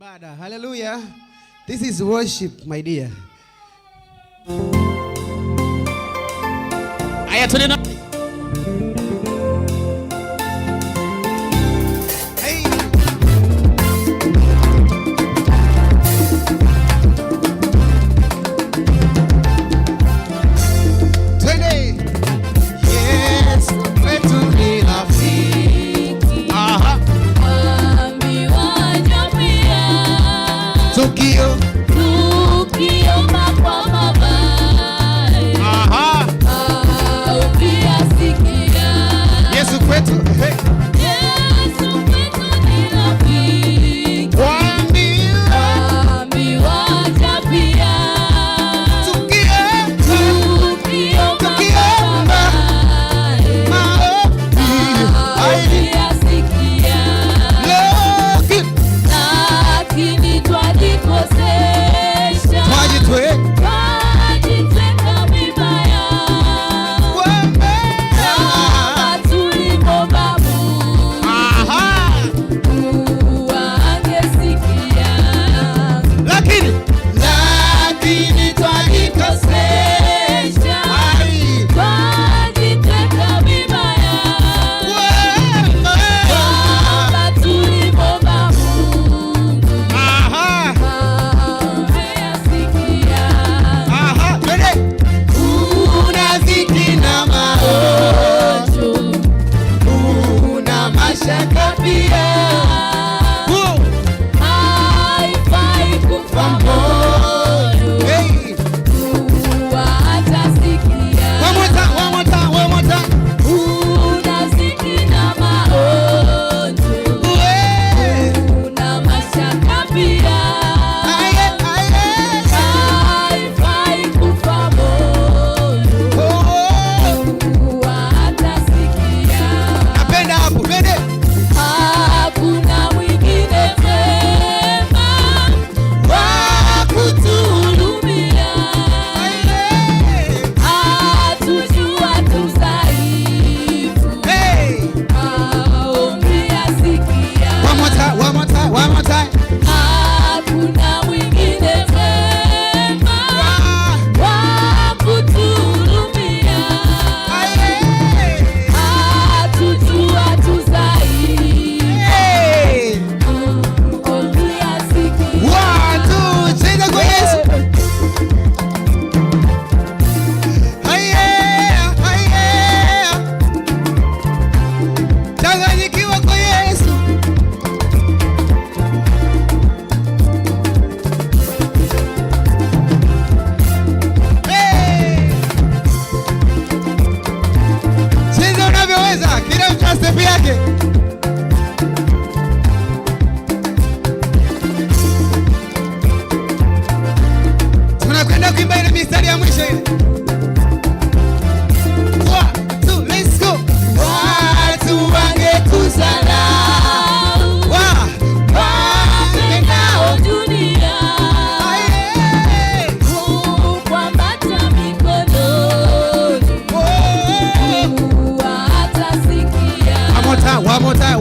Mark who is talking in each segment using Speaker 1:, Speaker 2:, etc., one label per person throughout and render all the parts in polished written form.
Speaker 1: Ibada. Hallelujah. This is worship, my dear.
Speaker 2: Aya tunena.
Speaker 1: Hey. Today. Yes, wetu ni rafiki. Aha. Tukio
Speaker 3: makwa mabaya.
Speaker 1: aha.
Speaker 3: Ukiyasikia.
Speaker 1: Yesu kwetu. Hey.
Speaker 3: Yesu kwetu ni rafiki.
Speaker 1: Waambiwa.
Speaker 3: Ambiwaja pia.
Speaker 1: Tukio
Speaker 3: Tukio makwa mabaya.
Speaker 1: maombi.
Speaker 3: Ukiyasikia. Lakini twajikosesha. Twajitweka vibaya. Kama tulimwomba Mungu, Mungu angesikia. Lakini twajikosesha. Twajitweka vibaya. Kama tulimwomba Mungu, angesikia. Unaziki na maojo, una mashaka pia. Haifai kufa moyo, kuwa hatasikia. Unaziki na maojo, una mashaka pia. Haifai kufa moyo, kuwa hatasikia. Hakuna mwingine mwema wa kutuhurumia. Hatujua tu dhaifu, maombi yasikia. Hakuna mwingine mwema wa kutuhurumia. Hatujua tu dhaifu, maombi yasikia.
Speaker 1: Changanyikiwa kwa Yesu. Hey! Cheza unavyoweza, kila mtu na step yake. Tunakwenda kuimba ile mistari ya mwisho ile. 1, 2, let's go. Watu wangekusahau.
Speaker 3: Wapendao dunia,
Speaker 1: Aye.
Speaker 3: kukwambata mikononi, kuwa hatasikia.
Speaker 1: One more time.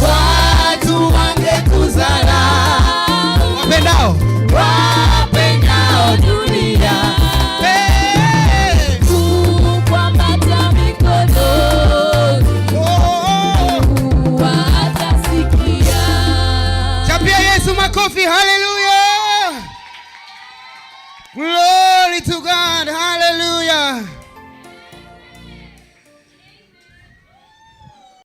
Speaker 3: Watu wangekusahau. Wapendao dunia,
Speaker 1: Hey.
Speaker 3: kukwambata mikononi, kuwa hatasikia.
Speaker 1: Chapia Yesu makofi. Hallelujah.